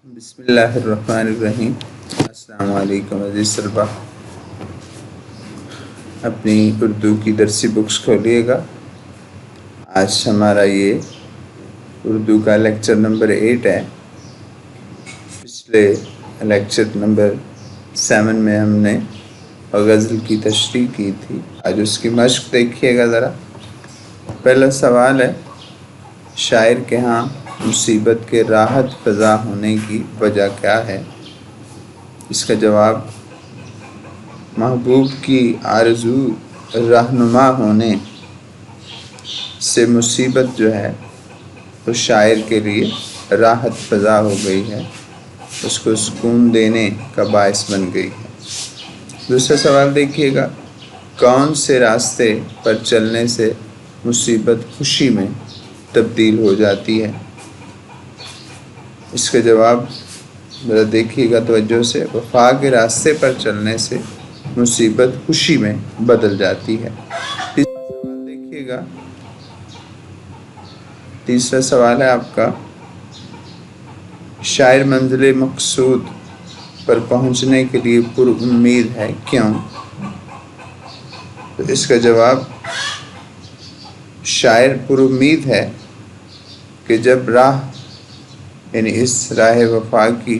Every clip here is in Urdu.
بسم اللہ الرحمن الرحیم۔ السلام علیکم عزیز طلبہ، اپنی اردو کی درسی بکس کھولیے گا۔ آج ہمارا یہ اردو کا لیکچر نمبر 8 ہے۔ پچھلے لیکچر نمبر 7 میں ہم نے غزل کی تشریح کی تھی۔ آج اس کی مشق دیکھیے گا ذرا۔ پہلا سوال ہے، شاعر کے ہاں مصیبت کے راحت فزا ہونے کی وجہ کیا ہے؟ اس کا جواب، محبوب کی آرزو رہنما ہونے سے مصیبت جو ہے اس شاعر کے لیے راحت فزا ہو گئی ہے، اس کو سکون دینے کا باعث بن گئی ہے۔ دوسرا سوال دیکھیے گا، کون سے راستے پر چلنے سے مصیبت خوشی میں تبدیل ہو جاتی ہے؟ اس کا جواب ذرا دیکھیے گا توجہ سے، وفا کے راستے پر چلنے سے مصیبت خوشی میں بدل جاتی ہے۔ تیسرا سوال دیکھیے گا، تیسرا سوال ہے آپ کا، شاعر منزل مقصود پر پہنچنے کے لیے پر امید ہے، کیوں؟ تو اس کا جواب، شاعر پر امید ہے کہ جب راہ یعنی اس راہ وفا کی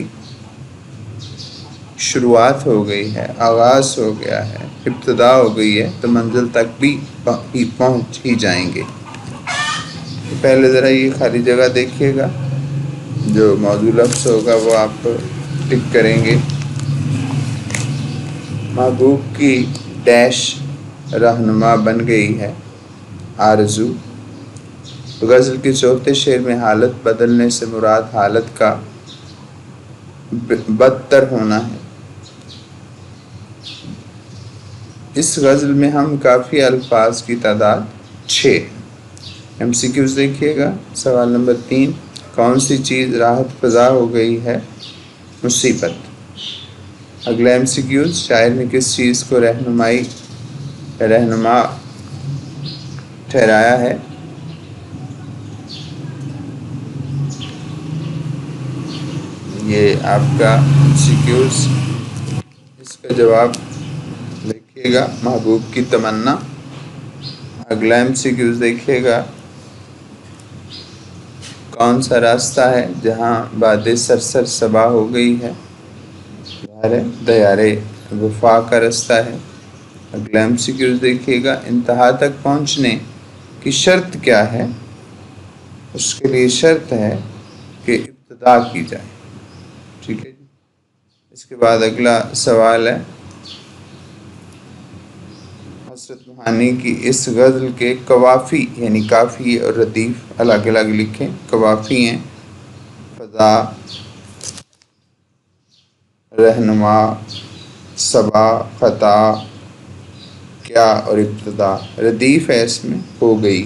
شروعات ہو گئی ہے، آغاز ہو گیا ہے، ابتدا ہو گئی ہے، تو منزل تک بھی پہنچ ہی جائیں گے۔ پہلے ذرا یہ خالی جگہ دیکھیے گا، جو موضوع لفظ ہوگا وہ آپ ٹک کریں گے۔ محبوب کی ڈیش رہنما بن گئی ہے آرزو۔ غزل کے چوتھے شعر میں حالت بدلنے سے مراد حالت کا بدتر ہونا ہے۔ اس غزل میں ہم کافی الفاظ کی تعداد 6 ہے۔ MCQs دیکھیے گا۔ سوال نمبر 3، کون سی چیز راحت فزا ہو گئی ہے؟ مصیبت۔ اگلا MCQs، شاعر نے کس چیز کو رہنما ٹھہرایا ہے؟ یہ آپ کا MCQs، اس کا جواب دیکھیے گا، محبوب کی تمنا۔ اگلا MCQs دیکھیے گا، کون سا راستہ ہے جہاں باد سرسر صبا ہو گئی ہے؟ دیار وفا کا راستہ ہے۔ اگلا MCQs دیکھیے گا، انتہا تک پہنچنے کی شرط کیا ہے؟ اس کے لیے شرط ہے کہ ابتدا کی جائے۔ ٹھیک ہے جی۔ اس کے بعد اگلا سوال ہے، حسرت موہانی کی اس غزل کے قوافی یعنی کافی اور ردیف الگ الگ لکھیں۔ قوافی ہیں، فضا، رہنما، صبا، خطا، کیا اور ابتدا۔ ردیف ہے اس میں ہو گئی۔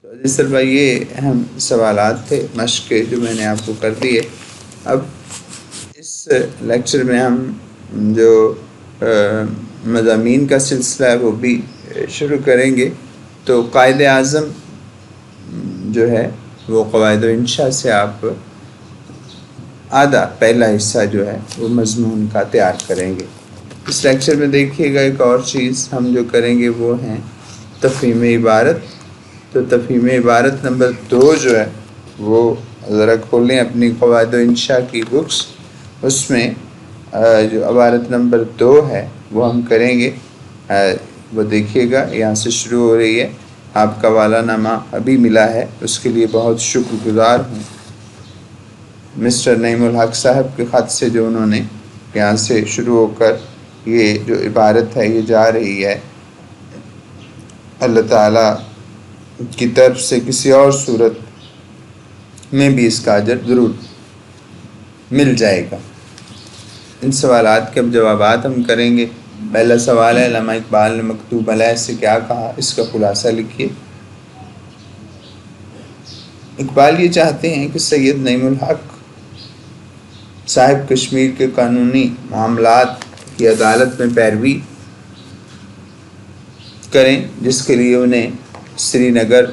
تو عزیز طلبہ، یہ اہم سوالات تھے مشق کے جو میں نے آپ کو کر دیے۔ اب اس لیکچر میں ہم جو مضامین کا سلسلہ ہے وہ بھی شروع کریں گے۔ تو قائد اعظم جو ہے وہ قواعد و انشاء سے آپ آدھا پہلا حصہ جو ہے وہ مضمون کا تیار کریں گے۔ اس لیکچر میں دیکھیے گا، ایک اور چیز ہم جو کریں گے وہ ہیں تفہیم عبارت۔ تو تفہیم عبارت نمبر 2 جو ہے وہ ذرا کھولیں اپنی قواعد و انشاء کی بکس، اس میں جو عبارت نمبر 2 ہے وہ ہم کریں گے۔ وہ دیکھیے گا، یہاں سے شروع ہو رہی ہے۔ آپ کا والا نامہ ابھی ملا ہے، اس کے لیے بہت شکر گزار ہوں مسٹر نعیم الحق صاحب کے خط سے، جو انہوں نے یہاں سے شروع ہو کر یہ جو عبارت ہے یہ جا رہی ہے۔ اللہ تعالیٰ کی طرف سے کسی اور صورت میں بھی اس کا اجر ضرور مل جائے گا۔ ان سوالات کے اب جوابات ہم کریں گے۔ پہلا سوال ہے، علامہ اقبال نے مکتوب علیہ سے کیا کہا؟ اس کا خلاصہ لکھیے۔ اقبال یہ چاہتے ہیں کہ سید نعیم الحق صاحب کشمیر کے قانونی معاملات کی عدالت میں پیروی کریں، جس کے لیے انہیں سری نگر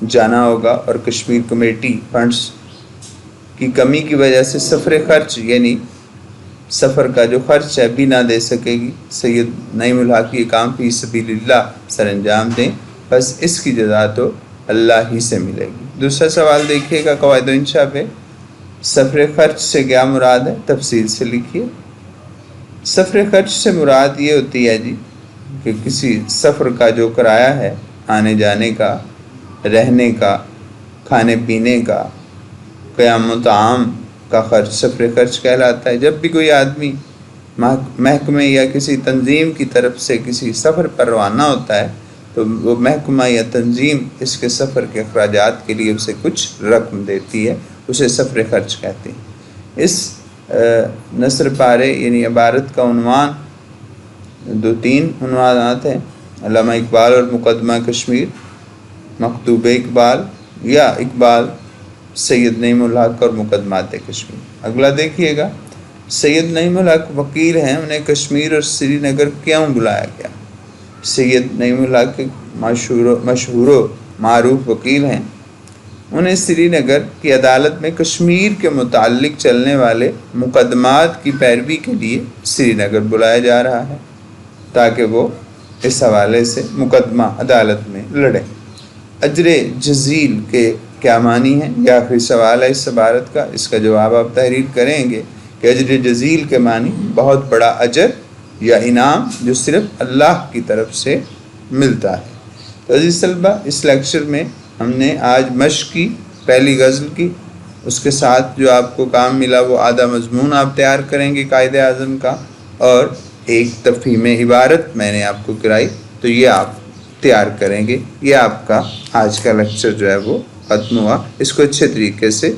جانا ہوگا اور کشمیر کمیٹی فنڈز کی کمی کی وجہ سے سفر خرچ یعنی سفر کا جو خرچ ہے بھی نہ دے سکے گی، سید نعیم الحق یہ کام فی سبیل اللہ سر انجام دیں، بس اس کی جزا تو اللہ ہی سے ملے گی۔ دوسرا سوال دیکھیے گا قواعد و انشاء پہ، سفر خرچ سے کیا مراد ہے؟ تفصیل سے لکھیے۔ سفر خرچ سے مراد یہ ہوتی ہے جی کہ کسی سفر کا جو کرایہ ہے، آنے جانے کا، رہنے کا، کھانے پینے کا، قیام و طعام کا خرچ سفر خرچ کہلاتا ہے۔ جب بھی کوئی آدمی محکمے یا کسی تنظیم کی طرف سے کسی سفر پر روانہ ہوتا ہے تو وہ محکمہ یا تنظیم اس کے سفر کے اخراجات کے لیے اسے کچھ رقم دیتی ہے، اسے سفر خرچ کہتے ہیں۔ اس نثر پارے یعنی عبارت کا عنوان 2-3 عنوانات ہیں، علامہ اقبال اور مقدمہ کشمیر، مکتوب اقبال یا اقبال، سید نعیم الحق اور مقدمات کشمیر۔ اگلا دیکھیے گا، سید نعیم الحق وکیل ہیں، انہیں کشمیر اور سری نگر کیوں بلایا گیا؟ سید نعیم الحق مشہور و معروف وکیل ہیں، انہیں سری نگر کی عدالت میں کشمیر کے متعلق چلنے والے مقدمات کی پیروی کے لیے سری نگر بلایا جا رہا ہے تاکہ وہ اس حوالے سے مقدمہ عدالت میں لڑیں۔ اجر جزیل کے کیا معنی ہیں؟ یہ آخری سوال ہے اس عبارت کا، اس کا جواب آپ تحریر کریں گے کہ اجر جزیل کے معنی بہت بڑا اجر یا انعام جو صرف اللہ کی طرف سے ملتا ہے۔ تو عزیز طلبہ، اس لیکچر میں ہم نے آج مشق کی، پہلی غزل کی، اس کے ساتھ جو آپ کو کام ملا وہ آدھا مضمون آپ تیار کریں گے قائد اعظم کا، اور ایک تفہیم عبارت میں نے آپ کو کرائی تو یہ آپ تیار کریں گے۔ یہ آپ کا آج کا لیکچر جو ہے وہ ختم ہوا۔ اس کو اچھے طریقے سے